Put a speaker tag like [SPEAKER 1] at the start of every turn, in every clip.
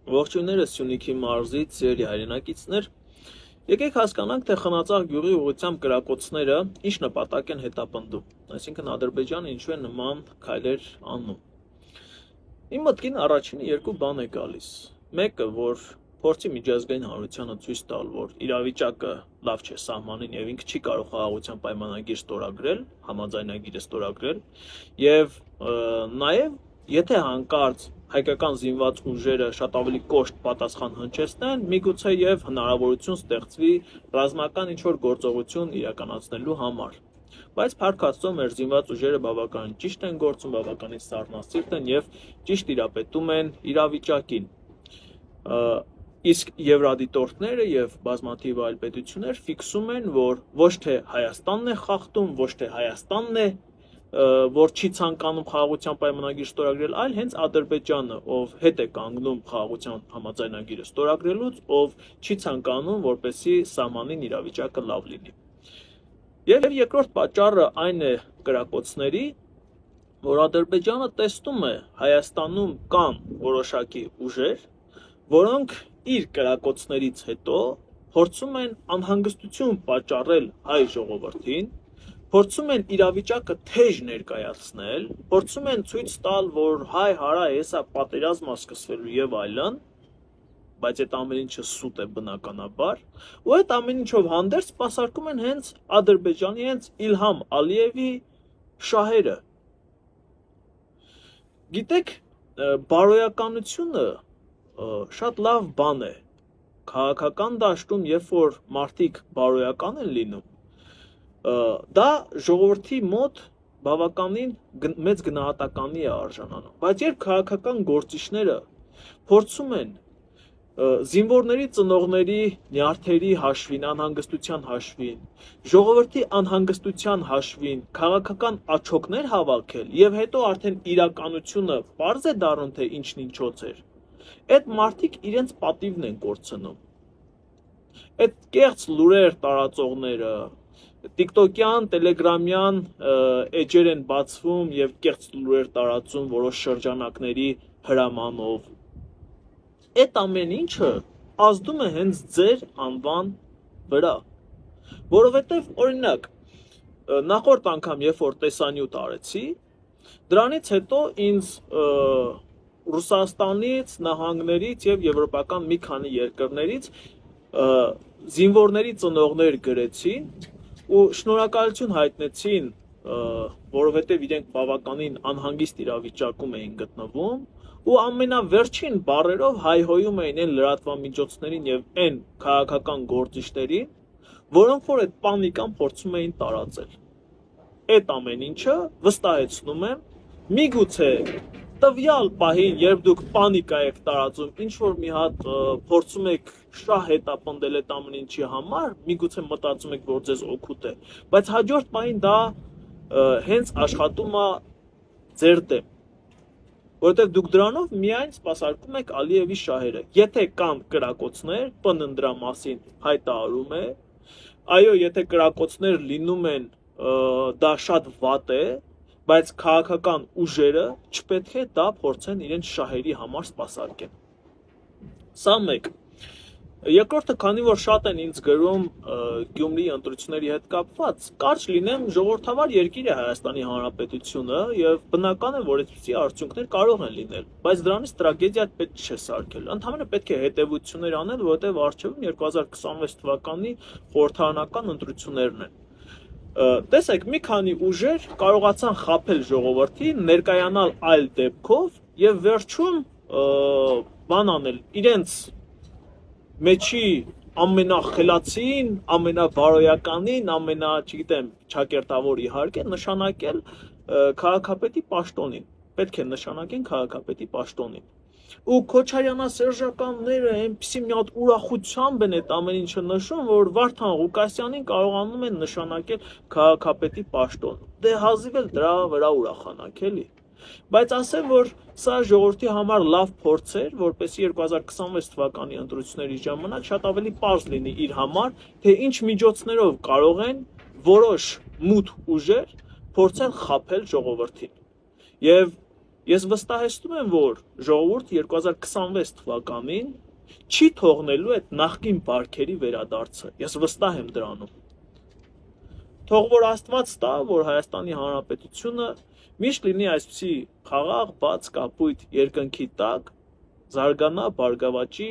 [SPEAKER 1] Ողջույնները Սյունիքի մարզից ձեր հայրենակիցներ։ Եկեք հասկանանք, թե Խնածաղ գյուղի ուղղությամբ կրակոցները ինչ նպատակ են հետապնդում, այսինքն Ադրբեջանը ինչու է նման քայլեր անում։ Իմ մտքին առաջինը երկու բան է գալիս։ Մեկը, որ փորձի միջազգային հանրությանը ցույց տալ, որ իրավիճակը լավ չէ սահմանին եւ ինքը չի կարող խաղաղության պայմանագիր ստորագրել, համաձայնագիրը ստորագրել, եւ նաեւ եթե հանկարծ հայկական զինված ուժերը շատ ավելի կոշտ պատասխան հնչեցնեն, միգուցե եւ հնարավորություն ստեղծվի ռազմական ինչ-որ գործողություն իրականացնելու համար։ Բայց փառք Աստծո, մեր զինված ուժերը բավականին ճիշտ են գործում, բավականին սառնասիրտ են եւ ճիշտ տիրապետում են իրավիճակին։ Իսկ եվրադիտորդները եւ բազմաթիվ այլ պետություններ ֆիքսում են, որ ոչ թե Հայաստանն է խախտում, ոչ թե Հայաստանն է որ չի ցանկանում խաղաղության պայմանագիր ստորագրել, այլ հենց Ադրբեջանը, ով հետ է կանգնում խաղաղության համաձայնագիրը ստորագրելուց, ով չի ցանկանում, որպեսզի սահմանին իրավիճակը լավ լինի։ Եվ երկրորդ պատճառը այն է կրակոցների, որ Ադրբեջանը տեսնում է Հայաստանում կան որոշակի ուժեր, որոնք իր կրակոցներից հետո փորձում են անհանգստություն պատճառել հայ ժողովրդին, փորձում են իրավիճակը թեժ ներկայացնել, փորձում են ցույց տալ, որ հայ հարա հեսա պատերազմը սկսվելու եւ այլն, բայց այդ ամեն ինչը սուտ է բնականաբար, ու այդ ամեն ինչով հանդերձ սպասարկում են հենց Ադրբեջանի, հենց Իլհամ Ալիևի շահերը։ Գիտեք, բարոյականությունը շատ լավ բան է։ Քաղաքական դաշտում, երբ որ մարդիկ բարոյական են լինում, դա ժողովրդի մոտ բավականին մեծ գնահատականի է արժանանում, բայց երբ քաղաքական գործիչները փորձում են զինվորների ծնողների նյարդերի հաշվին, անհանգստության հաշվին, ժողովրդի անհանգստության հաշվին քաղաքական աչոկներ հավաքել եւ հետո արդեն իրականությունը պարզ է դառնում, թե ինչն ինչոց էր, այդ մարդիկ իրենց պատիվն են կորցնում։ Այդ կեղծ լուրեր տարածողները տիկտոկյան, տելեգրամյան էջեր են բացվում եւ կեղծ լուրեր տարածում որոշ շրջանակների հրամանով։ Այդ ամեն ինչը ազդում է հենց ձեր անվան վրա, որովհետեւ օրինակ նախորդ անգամ երբ որ տեսանյութ արեցի, դրանից հետո ինձ Ռուսաստանից, նահանգներից եւ եվրոպական մի քանի երկրներից զինվորների ծնողներ գրեցին ու շնորհակալություն հայտնեցին, որովհետև իրենք բավականին անհանգիստ իրավիճակում էին գտնվում ու ամենավերջին բառերով հայհոյում էին այն լրատվամիջոցներին եւ այն քաղաքական գործիչներին, որոնք որ այդ պանիկան փորձում էին տարածել։ Այդ ամեն ինչը վստահեցնում եմ, միգուցե տվյալ պահին, երբ դուք պանիկա եք տարածում, ինչ որ մի հատ փորձում եք շահ հետապնդել այդ ամեն ինչի համար, միգուցե մտածում եք, որ ձեզ օգուտ է, բայց հաջորդ պահին դա հենց աշխատում է ձեր դեմ, որովհետև դուք դրանով միայն սպասարկում եք Ալիևի շահերը։ Եթե կան կրակոցներ, ՊՆ դրա մասին հայտարարում է, այո, եթե կրակոցներ լինում են, դա շատ վատ է, բայց քաղաքական ուժերը չպետք է դա փորձեն իրենց շահերի համար սպասարկեն։ Սա մեկ։ Երկրորդը, քանի որ շատ են ինձ գրում Գյումրիի ընտրությունների հետ կապված, կարճ լինեմ, ժողովրդավար երկիր է Հայաստանի Հանրապետությունը եւ բնական է, որ այդպիսի արդյունքներ կարող են լինել, բայց դրանից տրագեդիա պետք չէ սարքել։ Ընդհանրապես պետք է հետևություններ անել, որովհետեւ առջևում 2026 թվականի խորհրդարանական ընտրություններն են։ Տեսեք, մի քանի ուժեր կարողացան խաբել ժողովրդին, ներկայանալ այլ դեպքով եւ վերջում բան անել, իրենց մեջի ամենախելացին, ամենաբարոյականին, չգիտեմ, ճակերտավոր իհարկե նշանակել քաղաքապետի պաշտոնին։ Պետք է նշանակեն քաղաքապետի պաշտոնին։ Ու Քոչարյանասերժականները այնպեսի մի հատ ուրախությամբ են այդ ամեն ինչը նշում, որ Վարդան Ղուկասյանին կարողանում են նշանակել քաղաքապետի պաշտոն։ Դե հազիվ էլ դրա վրա ուրախանանք, էլի։ Բայց ասեմ, որ սա ժողովրդի համար լավ փորձ էր, որպեսզի 2026 թվականի ընտրությունների ժամանակ շատ ավելի պարզ լինի իր համար, թե ինչ միջոցներով կարող են որոշ մութ ուժեր փորձել խաբել ժողովրդին։ Եվ Ես վստահեցնում եմ, որ ժողովուրդ 2026 թվականին չի թողնելու այդ նախկին բարքերի վերադարձը։ Ես վստահ եմ դրանում։ Թող որ Աստված տա, որ Հայաստանի Հանրապետությունը միշտ լինի այսպիսի խաղաղ, բաց, կապույտ երկնքի տակ, զարգանա, բարգավաճի,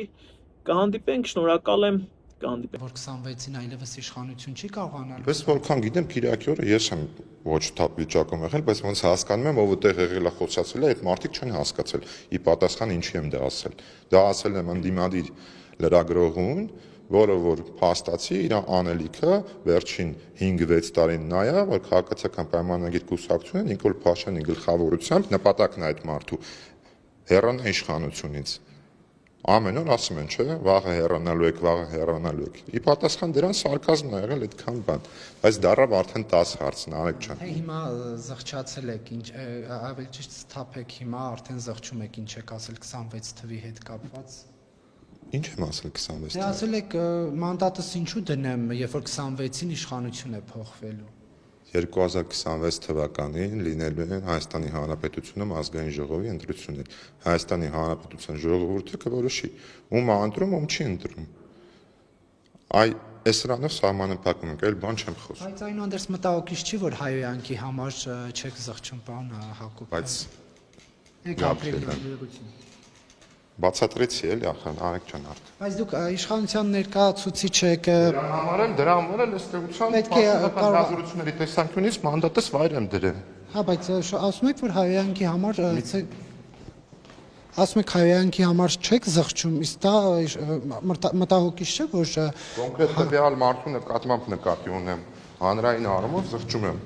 [SPEAKER 1] կհանդիպենք, շնորհակալ եմ, կհանդիպենք։
[SPEAKER 2] Որ 26-ին այլևս իշխանություն չի կարողանալու։
[SPEAKER 3] Բայց որքան գիտեմ, Կիրակի օրը ես եմ ոչ թափ վիճակում եղել, բայց ոնց հասկանում եմ, ով ուտեղ եղել է խոսացել է, այդ մարդիկ չեն հասկացել։ Ի պատասխան ինչի եմ դա ասել։ Դա ասել եմ ընդդիմադիր լրագրողուն, որը որ փաստացի իր անելիքը վերջին 5-6 տարին նայա, որ քաղաքացիական պայմանագիր կուսակցությունը Նիկոլ Փաշինյանի գլխավորությամբ նպատակն է այդ մարդու հեռանա իշխանությունից։ Ամեն օր ասում են, չէ, վաղը հեռանալու եք, վաղը հեռանալու եք։ Ի պատասխան դրան սարկազմն ա եղել այդքան բան, բայց դառավ արդեն 10 հարցն, Արեգ ջան։
[SPEAKER 2] Թե հիմա զղջացել եք, ինչ ավելի ճիշտ սթափեք հիմա արդեն զղջում եք, ինչ եք ասել 26 թվի հետ կապված։
[SPEAKER 3] Ինչ եմ ասել 26
[SPEAKER 2] Դե ասել եք մանդատս ինչու դնեմ, երբ որ 26-ին իշխանություն է փոխվելու։
[SPEAKER 3] 2026 թվականին լինելու են Հայաստանի Հանրապետությունում ազգային ժողովի ընտրություններ։ Հայաստանի Հանրապետության ժողովուրդը կորոշի ում է ընտրում, ում չի ընտրում։ Այս սրանով սահմանը փակում ենք, այլ բան չեմ խոսում։
[SPEAKER 2] Բայց այնուհանդերձ մտահոգիչ չի, որ հայոյանքի համար չեք զղջում, պարոն Հակոբ։
[SPEAKER 3] Բայց
[SPEAKER 2] ապրիլի
[SPEAKER 3] բացատրեցի էլի ախր Արեգ ջան արդեն։
[SPEAKER 2] Բայց դուք իշխանության ներկայացուցիչ եք։
[SPEAKER 3] Դրա համար էլ ըստ էության հազորությունների տեսանկյունից մանդատս վայր եմ դրել։
[SPEAKER 2] Հա, բայց ասում եք, որ հայոյանքի համար ասում եք հայոյանքի համար չեք զղջում, իսկ դա մտահոգիչ չէ, որ
[SPEAKER 3] կոնկրետ տվյալ մարդու նկատմամբ նկատի ունեմ, հանրային առումով զղջում եմ,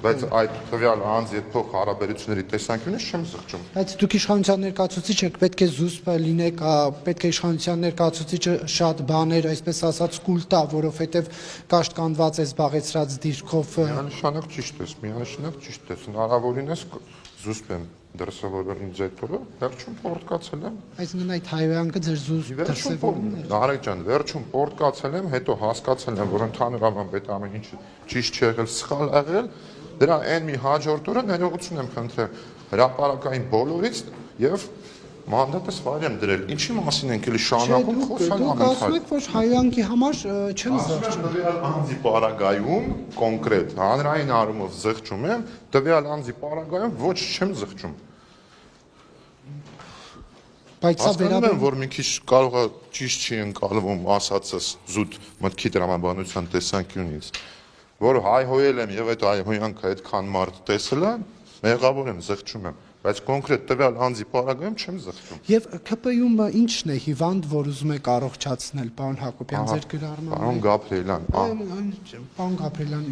[SPEAKER 3] բայց այդ տվյալ անձի հետ փոխ հարաբերությունների տեսանկյունից չեմ զղջում։
[SPEAKER 2] Բայց դուք իշխանության ներկայացուցիչ եք, պետք է զուսպ լինեք, պետք է իշխանության ներկայացուցիչը շատ բաներ, այսպես ասած, կուլ տա, որովհետև կաշտկանված է զբաղեցրած դիրքով։
[SPEAKER 3] Միանշանակ ճիշտ ես, հնարավորինս զուսպ եմ դրսևորել ինձ այդ օրը, վերջում պորտկացել եմ։
[SPEAKER 2] Այսինքն այդ հայոյանքը ձեր զուսպ դրսևորումն է։
[SPEAKER 3] Արեգ ջան, վերջում պորտկացել եմ, հետո հասկացել եմ, որ ընդհանրապես այդ ամեն ինչը ճիշտ չի եղել, սխալ եղել։ Դրա այն մի հաջորդ օրը ներողություն եմ խնդրել հրապարակային բոլորից եւ մանդատս վայր եմ դրել։ Ինչի մասին ենք էլի շարունակում խոսալ
[SPEAKER 2] Դուք ասում եք, որ հայոյանքի համար չեմ զղջում։
[SPEAKER 3] Տվյալ անձի պարագայում կոնկրետ հանրային առումով զղջում եմ, տվյալ անձի պարագայում ոչ չեմ զղջում։
[SPEAKER 2] Բայց սա
[SPEAKER 3] վերաբերում որ մի քիչ կարող է ճիշտ չի ընկալվում ասածս զուտ մտքի տրամաբանության տեսանկյունից, որ հայհոյել եմ եւ այդ հայհոյանքը այդքան մարդ տեսել է, մեղավոր եմ, զղջում եմ, բայց կոնկրետ տվյալ անձի պարագայում չեմ զղջում։
[SPEAKER 2] Եւ ԿՊ-ում ինչն է հիվանդ, որ ուզում եք առողջացնել, պարոն Հակոբյան, ձեր գրառմանը։
[SPEAKER 3] Պարոն Գաբրիելյան,
[SPEAKER 2] Պարոն Գաբրիելյան,